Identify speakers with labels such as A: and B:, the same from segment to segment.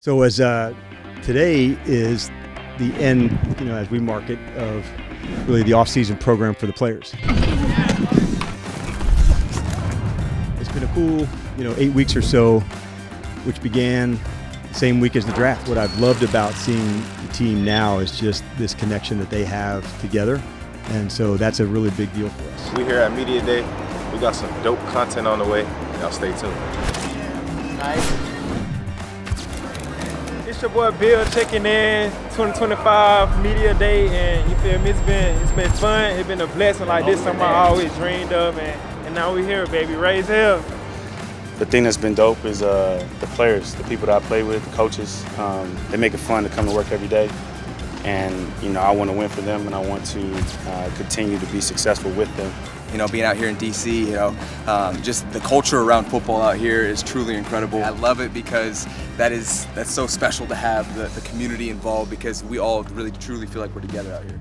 A: So as today is the end, as we mark it, of really the off-season program for the players. It's been a cool, 8 weeks or so, which began the same week as the draft. What I've loved about seeing the team now is just this connection that they have together, and so that's a really big deal for us.
B: We here at Media Day. We got some dope content on the way. Y'all stay tuned.
C: Nice. It's your boy Bill checking in 2025 Media Day, and you feel me? It's been fun. It's been a blessing like this, something I always dreamed of, and now we're here, baby. Raise hell.
D: The thing that's been dope is the players, the people that I play with, the coaches. They make it fun to come to work every day, and I want to win for them, and I want to continue to be successful with them.
E: Being out here in DC, just the culture around football out here is truly incredible. I love it because that's so special to have the community involved, because we all really truly feel like we're together out here.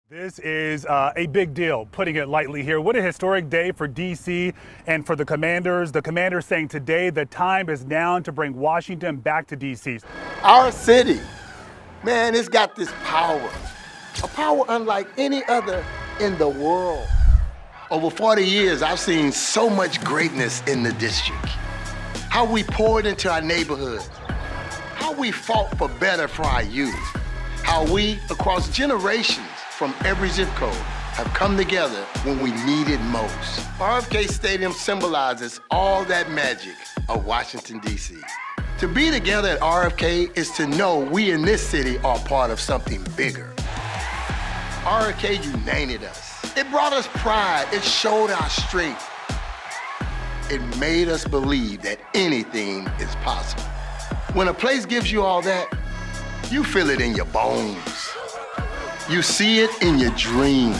F: This is a big deal, putting it lightly here. What a historic day for DC and for the Commanders. The Commanders saying today the time is now to bring Washington back to DC.
G: Our city, man, it's got this power, a power unlike any other in the world. Over 40 years, I've seen so much greatness in the district. How we poured into our neighborhoods, how we fought for better for our youth, how we, across generations, from every zip code have come together when we needed most. RFK Stadium symbolizes all that magic of Washington, D.C. To be together at RFK is to know we in this city are part of something bigger. RFK united us. It brought us pride. It showed our strength. It made us believe that anything is possible. When a place gives you all that, you feel it in your bones. You see it in your dreams.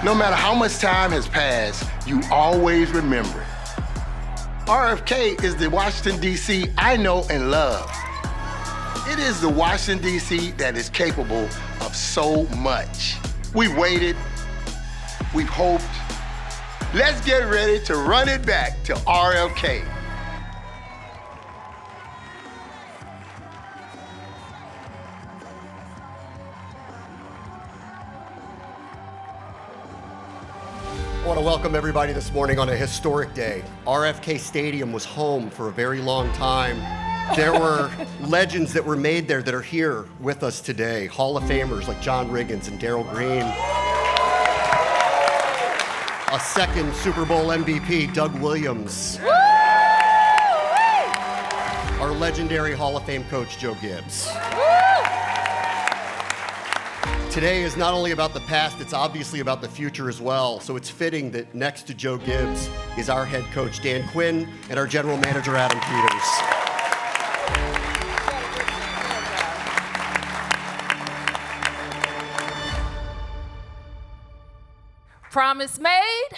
G: No matter how much time has passed, you always remember it. RFK is the Washington, D.C. I know and love. It is the Washington, D.C. that is capable of so much. We've waited, we've hoped. Let's get ready to run it back to RFK.
H: I want to welcome everybody this morning on a historic day. RFK Stadium was home for a very long time. There were legends that were made there that are here with us today. Hall of Famers like John Riggins and Darryl Green. A second Super Bowl MVP, Doug Williams. Our legendary Hall of Fame coach, Joe Gibbs. Today is not only about the past, it's obviously about the future as well. So it's fitting that next to Joe Gibbs is our head coach, Dan Quinn, and our general manager, Adam Peters.
I: Promise made.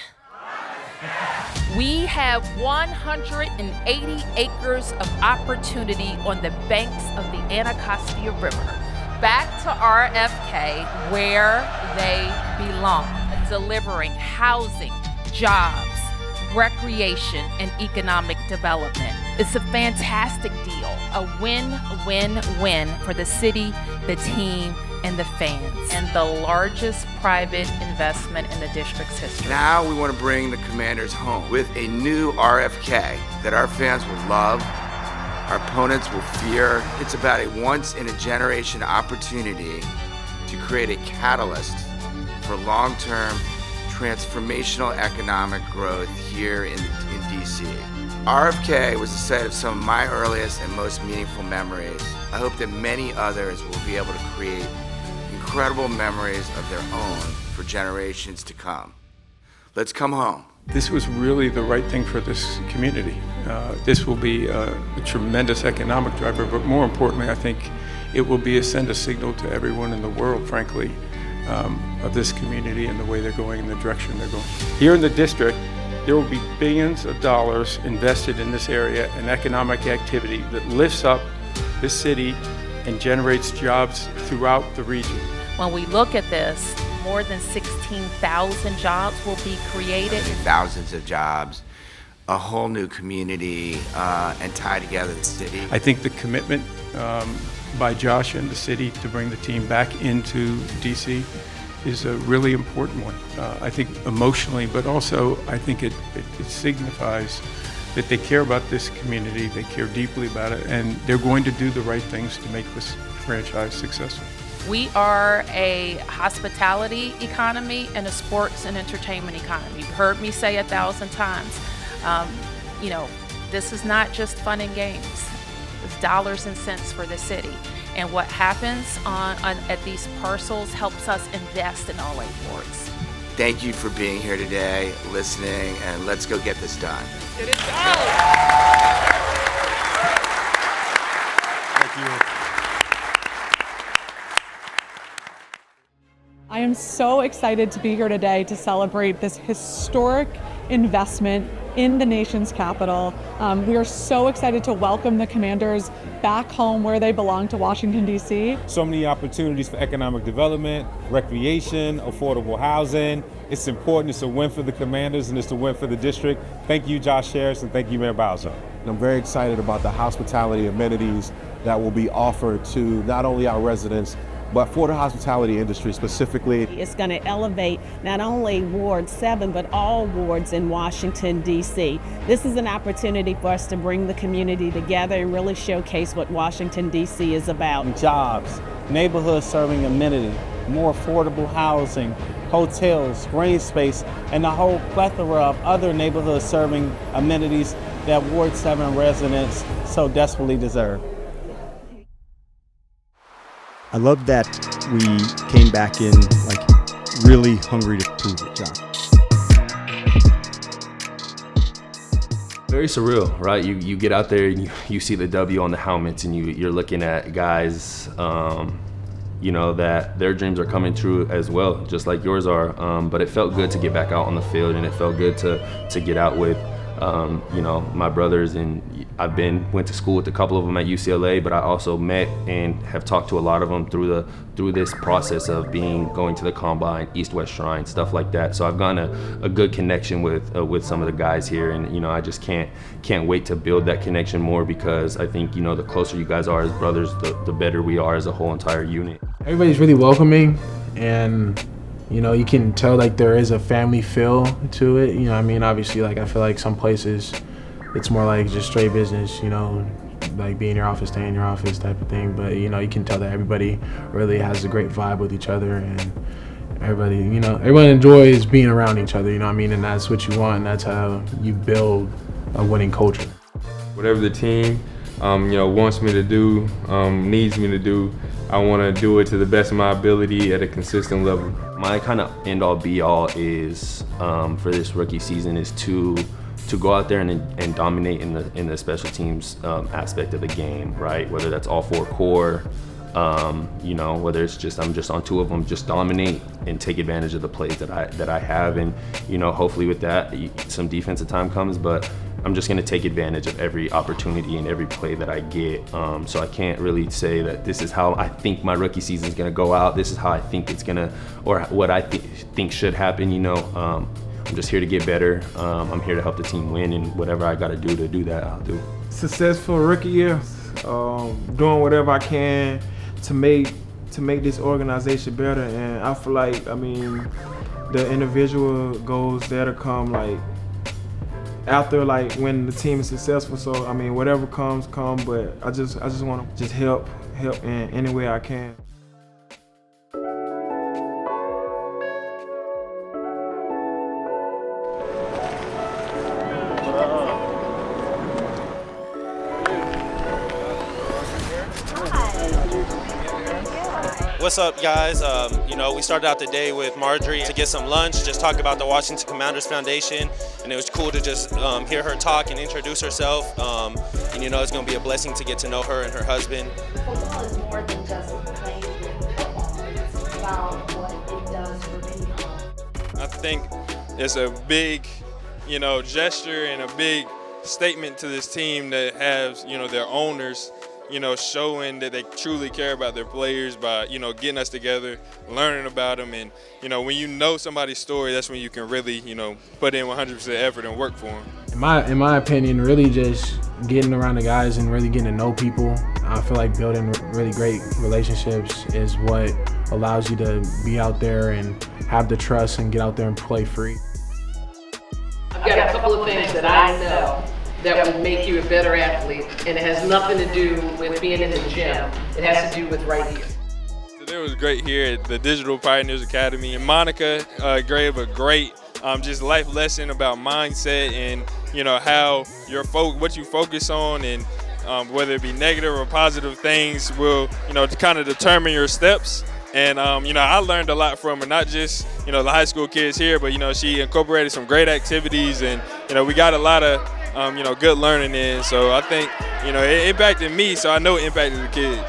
I: We have 180 acres of opportunity on the banks of the Anacostia River. Back to RFK, where they belong, delivering housing, jobs, recreation, and economic development. It's a fantastic deal, a win-win-win for the city, the team, and the fans, and the largest private investment in the district's history.
J: Now we want to bring the Commanders home with a new RFK that our fans will love, our opponents will fear. It's about a once-in-a-generation opportunity to create a catalyst for long-term transformational economic growth here in DC. RFK was the site of some of my earliest and most meaningful memories. I hope that many others will be able to create incredible memories of their own for generations to come. Let's come home.
K: This was really the right thing for this community. This will be a tremendous economic driver, but more importantly, I think it will send a signal to everyone in the world, frankly, of this community and the way they're going and the direction they're going. Here in the district, there will be billions of dollars invested in this area and economic activity that lifts up this city and generates jobs throughout the region.
I: When we look at this, more than 16,000 jobs will be created.
J: Thousands of jobs, a whole new community, and tie together the city.
K: I think the commitment by Josh and the city to bring the team back into DC is a really important one. I think emotionally, but also I think it signifies that they care about this community, they care deeply about it, and they're going to do the right things to make this franchise successful.
I: We are a hospitality economy and a sports and entertainment economy. You've heard me say 1,000 times, this is not just fun and games. It's dollars and cents for the city. And what happens at these parcels helps us invest in all 8 wards.
J: Thank you for being here today, listening, and let's go get this done.
I: Get it done!
A: Thank you.
L: I am so excited to be here today to celebrate this historic investment in the nation's capital. We are so excited to welcome the Commanders back home where they belong, to Washington, D.C.
M: So many opportunities for economic development, recreation, affordable housing. It's important. It's a win for the Commanders and it's a win for the district. Thank you, Josh Harris, and thank you, Mayor Bowser.
N: I'm very excited about the hospitality amenities that will be offered to not only our residents, but for the hospitality industry specifically.
O: It's going to elevate not only Ward 7, but all wards in Washington, D.C. This is an opportunity for us to bring the community together and really showcase what Washington, D.C. is about.
P: Jobs, neighborhood serving amenity, more affordable housing, hotels, green space, and a whole plethora of other neighborhood serving amenities that Ward 7 residents so desperately deserve.
A: I love that we came back in really hungry to prove it, John.
Q: Very surreal, right? You get out there and you see the W on the helmets, and you're looking at guys, that their dreams are coming true as well, just like yours are. But it felt good to get back out on the field, and it felt good to get out with my brothers, and went to school with a couple of them at UCLA, but I also met and have talked to a lot of them through this process of going to the Combine, East-West Shrine, stuff like that. So I've gotten a good connection with some of the guys here, and I just can't wait to build that connection more, because I think the closer you guys are as brothers, the better we are as a whole entire unit.
R: Everybody's really welcoming, and you can tell there is a family feel to it. Obviously, I feel like some places it's more like just straight business, like be in your office, stay in your office type of thing. But you can tell that everybody really has a great vibe with each other, and everybody, everyone enjoys being around each other. And that's what you want, and that's how you build a winning culture.
S: Whatever the team, wants me to do, needs me to do, I want to do it to the best of my ability at a consistent level.
Q: My kind of end-all be-all is for this rookie season is to go out there and dominate in the special teams aspect of the game, right? Whether that's all 4 core, whether it's just I'm just on 2 of them, just dominate and take advantage of the plays that I have, and hopefully with that some defensive time comes, but I'm just going to take advantage of every opportunity and every play that I get. So I can't really say that this is how I think my rookie season is going to go out. This is how I think it's going to, or what I think should happen. I'm just here to get better. I'm here to help the team win, and whatever I got to do that, I'll do.
T: Successful rookie year, doing whatever I can to make this organization better. And I feel like, the individual goals there to come after when the team is successful. So whatever comes, but I just want to help in any way I can.
U: What's up, guys? We started out the day with Marjorie to get some lunch, just talk about the Washington Commanders Foundation, and it was cool to just hear her talk and introduce herself. It's going to be a blessing to get to know her and her husband.
V: Football is more than just playing football. It's about what it does for people.
C: I think it's a big, gesture and a big statement to this team that has, their owners, showing that they truly care about their players by, getting us together, learning about them. And, when you know somebody's story, that's when you can really, put in 100% effort and work for them.
R: In my opinion, really just getting around the guys and really getting to know people. I feel like building really great relationships is what allows you to be out there and have the trust and get out there and play free.
B: I've got a couple of things that I know that would make you a better athlete, and it has nothing to do with being in the gym. It has to do with right here.
C: Today was great here at the Digital Pioneers Academy. And Monica gave a great just life lesson about mindset and how what you focus on, and whether it be negative or positive things will kind of determine your steps. And I learned a lot from her, not just the high school kids here, but she incorporated some great activities, and we got a lot of good learning in. So I think it impacted me, so I know it impacted the kids.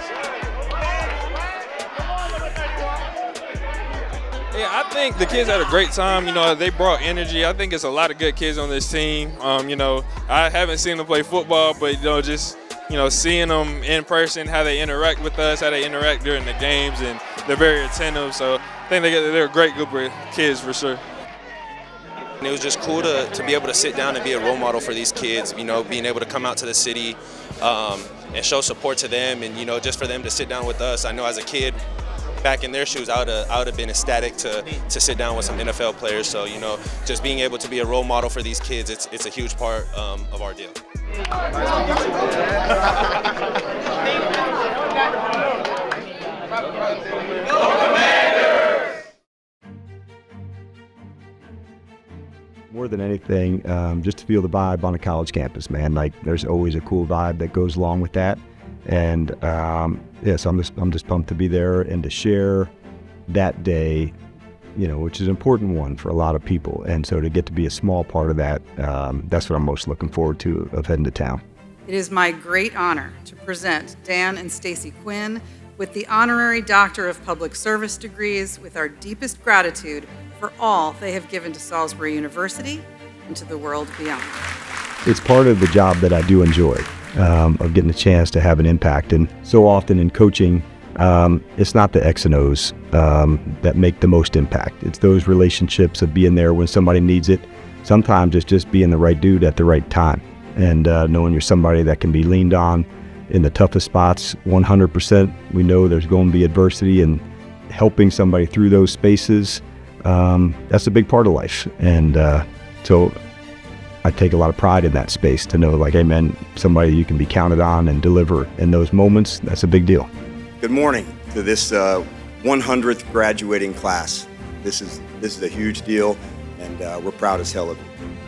C: Yeah, I think the kids had a great time. They brought energy. I think it's a lot of good kids on this team. I haven't seen them play football, but just seeing them in person, how they interact with us, how they interact during the games, and they're very attentive. So I think they're a great group of kids for sure.
U: And it was just cool to be able to sit down and be a role model for these kids, being able to come out to the city and show support to them, and just for them to sit down with us. I know as a kid, back in their shoes, I would have been ecstatic to sit down with some NFL players. So just being able to be a role model for these kids, it's a huge part of our deal.
A: More than anything, just to feel the vibe on a college campus, man. Like, there's always a cool vibe that goes along with that. And so I'm just pumped to be there and to share that day, which is an important one for a lot of people. And so to get to be a small part of that, that's what I'm most looking forward to of heading to town.
D: It is my great honor to present Dan and Stacy Quinn with the Honorary Doctor of Public Service degrees, with our deepest gratitude for all they have given to Salisbury University and to the world beyond.
A: It's part of the job that I do enjoy, of getting a chance to have an impact. And so often in coaching, it's not the X and O's that make the most impact. It's those relationships of being there when somebody needs it. Sometimes it's just being the right dude at the right time, and knowing you're somebody that can be leaned on in the toughest spots. 100%, we know there's going to be adversity, and helping somebody through those spaces, that's a big part of life. And so I take a lot of pride in that space, to know, like, hey man, somebody you can be counted on and deliver in those moments. That's a big deal.
W: Good morning to this 100th graduating class. This is a huge deal, and we're proud as hell of it.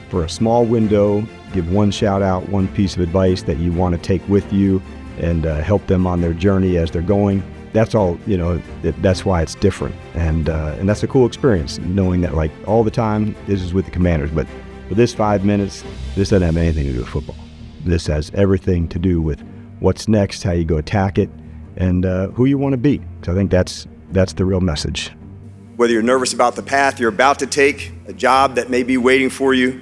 A: For a small window, give one shout out, one piece of advice that you want to take with you and help them on their journey as they're going. That's all, that's why it's different. And that's a cool experience, knowing that, like, all the time this is with the Commanders, but for this 5 minutes, this doesn't have anything to do with football. This has everything to do with what's next, how you go attack it, and who you want to be. So I think that's the real message.
W: Whether you're nervous about the path you're about to take, a job that may be waiting for you,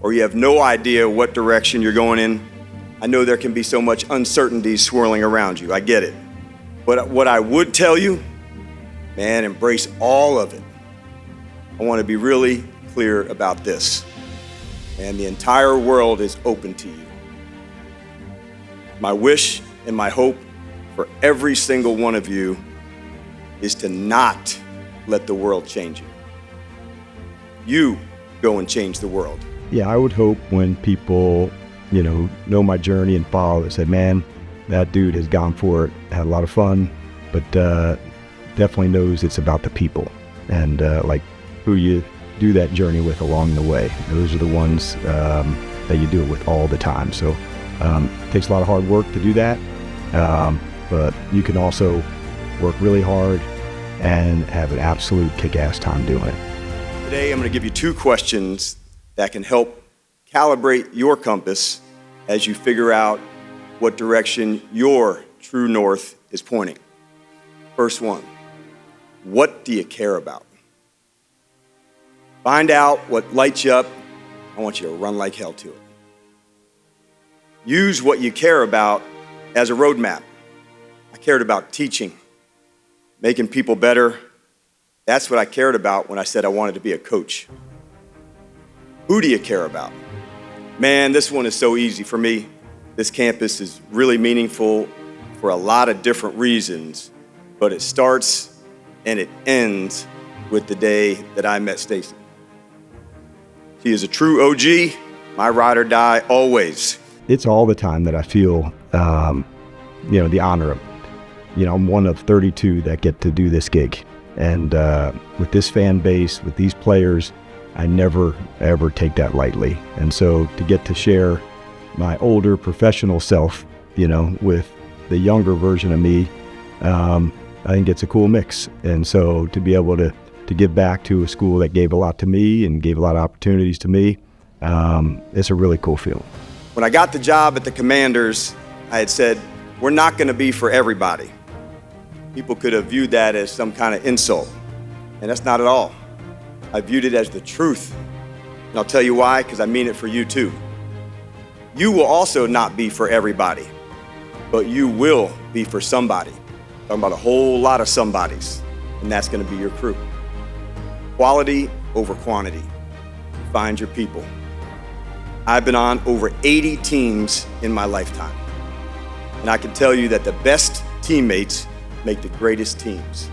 W: or you have no idea what direction you're going in, I know there can be so much uncertainty swirling around you. I get it. But what I would tell you, man, embrace all of it. I want to be really clear about this. And the entire world is open to you. My wish and my hope for every single one of you is to not let the world change you. You go and change the world.
A: Yeah, I would hope when people, know my journey and follow it, say, man, that dude has gone for it, had a lot of fun, but definitely knows it's about the people and like who you do that journey with along the way. Those are the ones that you do it with all the time. So it takes a lot of hard work to do that, but you can also work really hard and have an absolute kick-ass time doing it.
W: Today I'm going to give you 2 questions that can help calibrate your compass as you figure out what direction your true north is pointing. First one, what do you care about? Find out what lights you up. I want you to run like hell to it. Use what you care about as a roadmap. I cared about teaching, making people better. That's what I cared about when I said I wanted to be a coach. Who do you care about? Man, this one is so easy for me. This campus is really meaningful for a lot of different reasons, but it starts and it ends with the day that I met Stacy. She is a true OG, my ride or die always.
A: It's all the time that I feel, the honor of it. I'm one of 32 that get to do this gig. And with this fan base, with these players, I never, ever take that lightly. And so to get to share my older professional self, with the younger version of me, I think it's a cool mix. And so to be able to give back to a school that gave a lot to me and gave a lot of opportunities to me, it's a really cool feeling.
W: When I got the job at the Commanders, I had said, we're not going to be for everybody. People could have viewed that as some kind of insult, and that's not at all. I viewed it as the truth, and I'll tell you why, because I mean it for you too. You will also not be for everybody, but you will be for somebody. I'm talking about a whole lot of somebodies, and that's going to be your crew. Quality over quantity. Find your people. I've been on over 80 teams in my lifetime, and I can tell you that the best teammates make the greatest teams.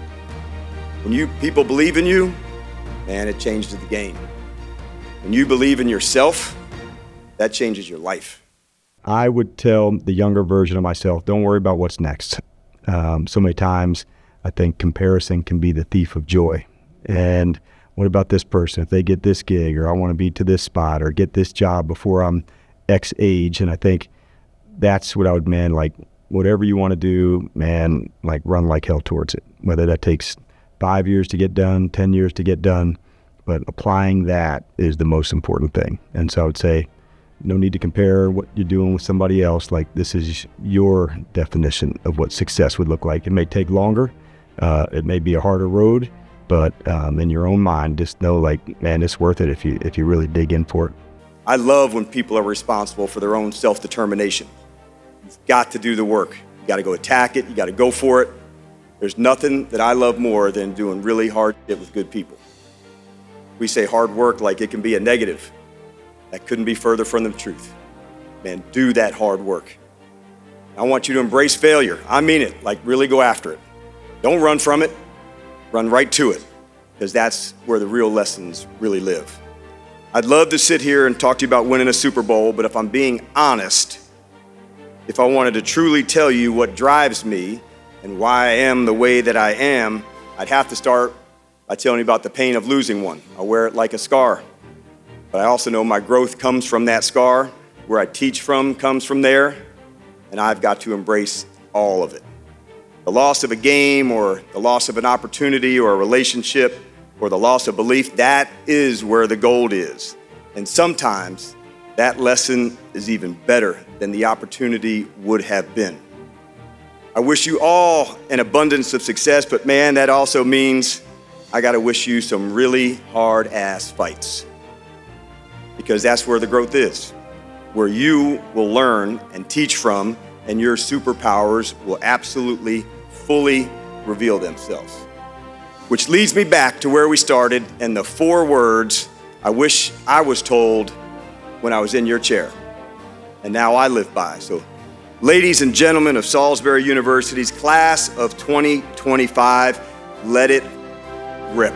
W: When people believe in you, man, it changes the game. When you believe in yourself, that changes your life.
A: I would tell the younger version of myself, don't worry about what's next. So many times I think comparison can be the thief of joy. And what about this person? If they get this gig, or I want to be to this spot, or get this job before I'm X age. And I think that's what I would, whatever you want to do, man, run like hell towards it. Whether that takes 5 years to get done, 10 years to get done, but applying that is the most important thing. And so I would say, no need to compare what you're doing with somebody else. This is your definition of what success would look like. It may take longer. It may be a harder road, but in your own mind, just know, man, it's worth it if you really dig in for it.
W: I love when people are responsible for their own self-determination. You've got to do the work. You got to go attack it. You got to go for it. There's nothing that I love more than doing really hard shit with good people. We say hard work like it can be a negative. That couldn't be further from the truth. Man, do that hard work. I want you to embrace failure. I mean it, really go after it. Don't run from it. Run right to it, because that's where the real lessons really live. I'd love to sit here and talk to you about winning a Super Bowl, but if I'm being honest, if I wanted to truly tell you what drives me and why I am the way that I am, I'd have to start by telling you about the pain of losing one. I wear it like a scar. But I also know my growth comes from that scar. Where I teach from comes from there. And I've got to embrace all of it. The loss of a game, or the loss of an opportunity, or a relationship, or the loss of belief, that is where the gold is. And sometimes that lesson is even better than the opportunity would have been. I wish you all an abundance of success, but man, that also means I gotta wish you some really hard-ass fights. Because that's where the growth is, where you will learn and teach from, and your superpowers will absolutely, fully reveal themselves. Which leads me back to where we started and the 4 words I wish I was told when I was in your chair. And now I live by. So, ladies and gentlemen of Salisbury University's class of 2025, let it rip.